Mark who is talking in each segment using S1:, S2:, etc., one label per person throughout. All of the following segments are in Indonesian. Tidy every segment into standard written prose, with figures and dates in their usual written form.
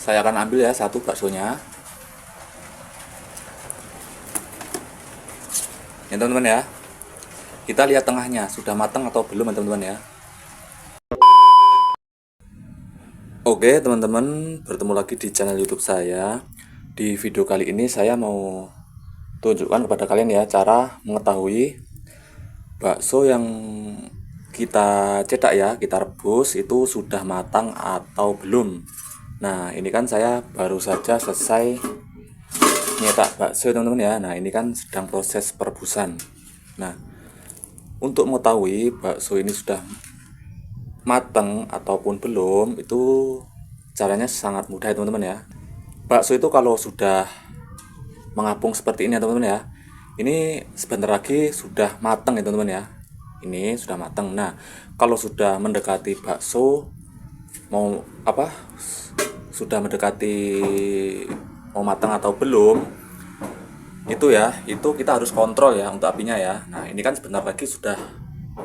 S1: Saya akan ambil ya satu baksonya. Ya teman-teman ya. Kita lihat tengahnya sudah matang atau belum ya teman-teman ya. Oke teman-teman, bertemu lagi di channel YouTube saya. Di video kali ini saya mau tunjukkan kepada kalian ya cara mengetahui bakso yang kita cetak ya, kita rebus itu sudah matang atau belum. Nah, ini kan saya baru saja selesai nyetak bakso teman-teman ya. Nah, ini kan sedang proses perebusan. Nah, untuk mengetahui bakso ini sudah matang ataupun belum, itu caranya sangat mudah ya teman-teman ya. Bakso itu kalau sudah mengapung seperti ini ya teman-teman ya, ini sebentar lagi sudah matang ya teman-teman ya. Ini sudah matang. Nah, kalau sudah mendekati bakso mau apa, sudah mendekati mau matang atau belum, itu ya, itu kita harus kontrol ya untuk apinya ya. Nah, ini kan sebentar lagi sudah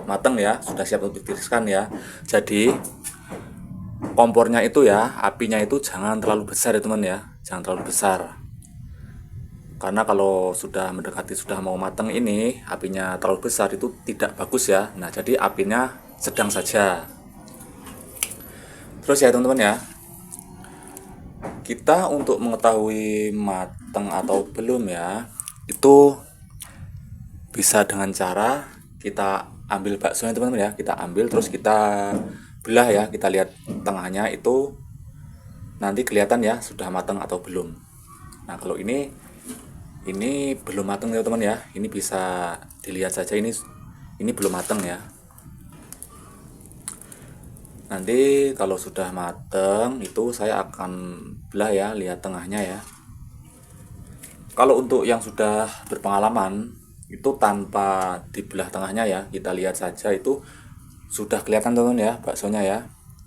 S1: matang ya, sudah siap untuk ditiriskan ya. Jadi kompornya itu ya, apinya itu jangan terlalu besar ya teman ya, jangan terlalu besar. Karena kalau sudah mendekati sudah mau matang ini, apinya terlalu besar itu tidak bagus ya. Nah, jadi apinya sedang saja. Terus ya teman-teman ya, kita untuk mengetahui matang atau belum ya, itu bisa dengan cara kita ambil baksonya teman-teman ya. Kita ambil terus kita belah ya, kita lihat tengahnya itu nanti kelihatan ya sudah matang atau belum. Nah, kalau ini belum matang ya teman ya, ini bisa dilihat saja ini belum matang ya. Nanti kalau sudah matang itu saya akan belah ya, lihat tengahnya ya. Kalau untuk yang sudah berpengalaman itu tanpa dibelah tengahnya ya, kita lihat saja itu sudah kelihatan teman ya baksonya ya,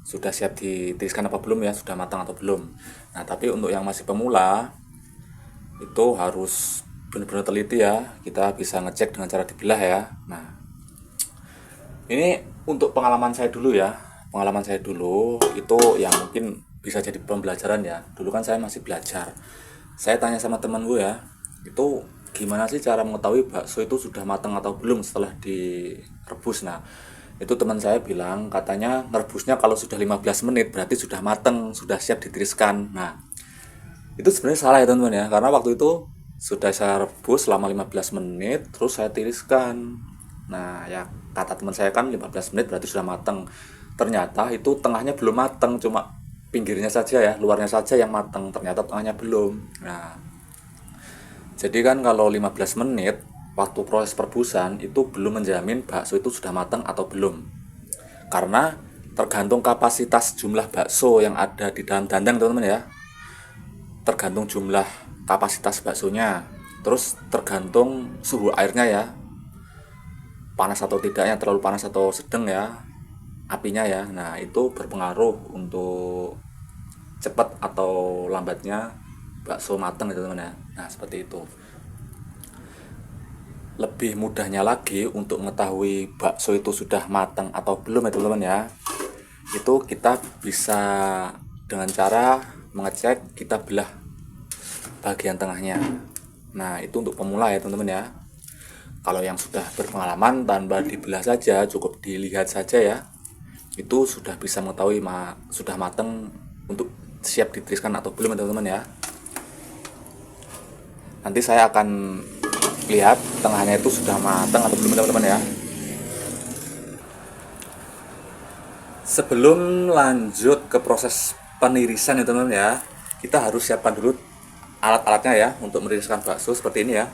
S1: sudah siap ditiriskan apa belum ya, sudah matang atau belum. Nah, tapi untuk yang masih pemula itu harus benar-benar teliti ya, kita bisa ngecek dengan cara dibelah ya. Nah, ini untuk pengalaman saya dulu ya, pengalaman saya dulu itu yang mungkin bisa jadi pembelajaran ya. Dulu kan saya masih belajar, saya tanya sama teman gue ya, itu gimana sih cara mengetahui bakso itu sudah matang atau belum setelah direbus. Nah, itu teman saya bilang katanya merebusnya kalau sudah 15 menit berarti sudah matang, sudah siap ditiriskan. Nah, itu sebenarnya salah ya teman-teman ya, karena waktu itu sudah saya rebus selama 15 menit terus saya tiriskan. Nah, ya kata teman saya kan 15 menit berarti sudah matang. Ternyata itu tengahnya belum matang, cuma pinggirnya saja ya, luarnya saja yang matang, ternyata tengahnya belum. Nah, jadi kan kalau 15 menit waktu proses perebusan itu belum menjamin bakso itu sudah matang atau belum. Karena tergantung kapasitas jumlah bakso yang ada di dalam dandang teman-teman ya, tergantung jumlah kapasitas baksonya, terus tergantung suhu airnya ya, panas atau tidaknya, terlalu panas atau sedang ya apinya ya. Nah, itu berpengaruh untuk cepat atau lambatnya bakso matang ya teman-teman ya. Nah, seperti itu. Lebih mudahnya lagi untuk mengetahui bakso itu sudah matang atau belum ya teman-teman ya, itu kita bisa dengan cara mengecek, kita belah bagian tengahnya. Nah, itu untuk pemula ya teman-teman ya. Kalau yang sudah berpengalaman tanpa dibelah saja, cukup dilihat saja ya, itu sudah bisa mengetahui sudah matang untuk siap ditiriskan atau belum ya teman-teman ya. Nanti saya akan lihat tengahnya itu sudah matang atau belum teman-teman ya. Sebelum lanjut ke proses penirisan ya teman-teman ya, kita harus siapkan dulu alat-alatnya ya untuk meniriskan bakso seperti ini ya.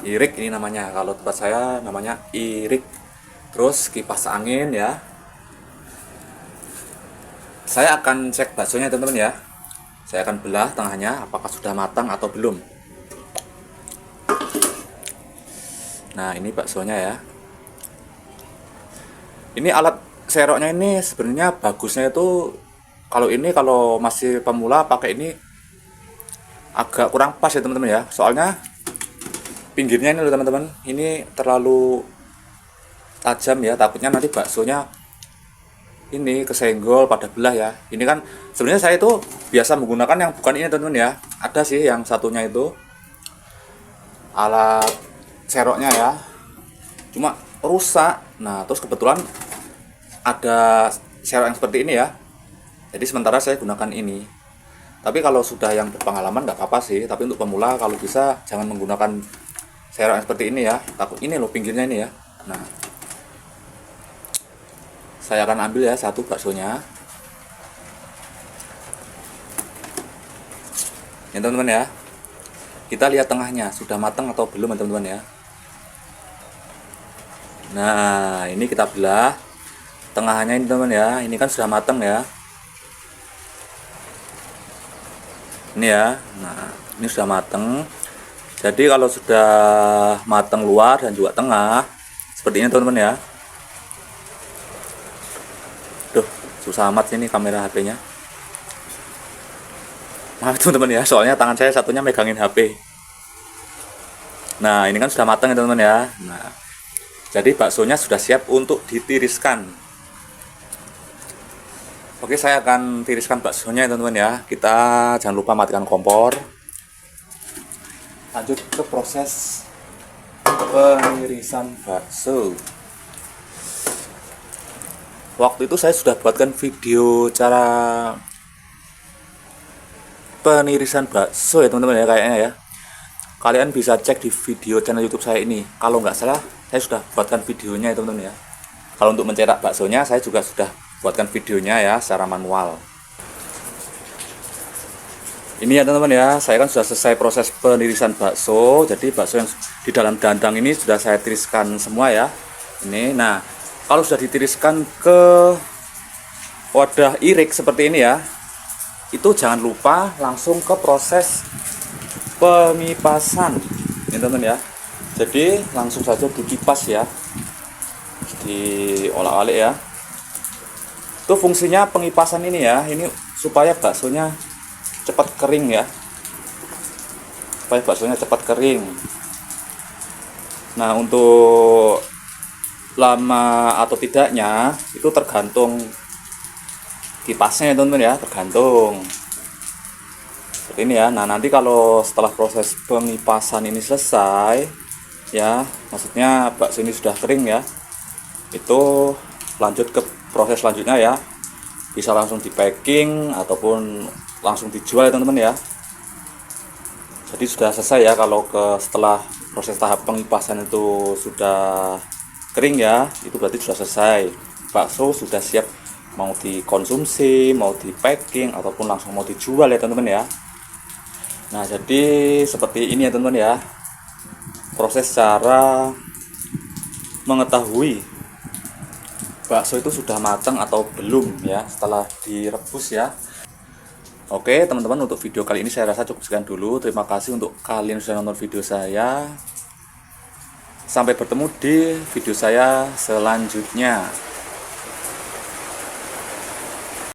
S1: Irik ini namanya, kalau tempat saya namanya irik. Terus kipas angin ya. Saya akan cek baksonya teman-teman ya. Saya akan belah tengahnya apakah sudah matang atau belum. Nah, ini baksonya ya. Ini alat seroknya ini sebenarnya bagusnya itu kalau masih pemula pakai ini agak kurang pas ya teman-teman ya. Soalnya pinggirnya ini loh teman-teman, ini terlalu tajam ya, takutnya nanti baksonya ini kesenggol pada belah ya. Ini kan sebenarnya saya itu biasa menggunakan yang bukan ini teman-teman ya. Ada sih yang satunya itu alat seroknya ya, cuma rusak. Nah terus kebetulan ada serok yang seperti ini ya, jadi sementara saya gunakan ini. Tapi kalau sudah yang berpengalaman nggak apa-apa sih, tapi untuk pemula kalau bisa jangan menggunakan serok yang seperti ini ya, takut ini loh pinggirnya ini ya. Nah saya akan ambil ya satu baksonya ya teman-teman ya. Kita lihat tengahnya sudah matang atau belum ya teman-teman ya. Nah ini kita belah tengahnya ini teman-teman ya, ini kan sudah matang ya, ini ya. Nah ini sudah matang. Jadi kalau sudah matang luar dan juga tengah seperti ini teman-teman ya. Duh susah amat ini kamera HP-nya. Maaf teman-teman ya, soalnya tangan saya satunya megangin HP. Nah ini kan sudah matang ya teman-teman ya. Nah jadi baksonya sudah siap untuk ditiriskan. Oke, saya akan tiriskan baksonya ya teman-teman ya. Kita jangan lupa matikan kompor. Lanjut ke proses penirisan bakso. Waktu itu saya sudah buatkan video cara penirisan bakso ya teman-teman ya, kayaknya ya. Kalian bisa cek di video channel YouTube saya ini. Kalau nggak salah, saya sudah buatkan videonya ya teman-teman ya. Kalau untuk mencetak baksonya, saya juga sudah buatkan videonya ya secara manual. Ini ya teman-teman ya, saya kan sudah selesai proses penirisan bakso. Jadi bakso yang di dalam dandang ini sudah saya tiriskan semua ya. Ini, nah kalau sudah ditiriskan ke wadah irik seperti ini ya, itu jangan lupa langsung ke proses pengipasan ini teman-teman ya. Jadi langsung saja dikipas ya, diolak-alik ya. Itu fungsinya pengipasan ini ya, ini supaya baksonya cepat kering ya, supaya baksonya cepat kering. Nah untuk lama atau tidaknya itu tergantung kipasnya ya teman-teman ya, tergantung seperti ini ya. Nah nanti kalau setelah proses pengipasan ini selesai ya, maksudnya bakso ini sudah kering ya, itu lanjut ke proses selanjutnya ya, bisa langsung di packing ataupun langsung dijual ya teman-teman ya. Jadi sudah selesai ya kalau setelah proses tahap pengipasan itu sudah kering ya, itu berarti sudah selesai, bakso sudah siap mau dikonsumsi, mau di packing ataupun langsung mau dijual ya teman-teman ya. Nah jadi seperti ini ya teman-teman ya, proses cara mengetahui bakso itu sudah matang atau belum ya setelah direbus ya. Oke teman-teman, untuk video kali ini saya rasa cukup sekian dulu. Terima kasih untuk kalian yang sudah nonton video saya. Sampai bertemu di video saya selanjutnya.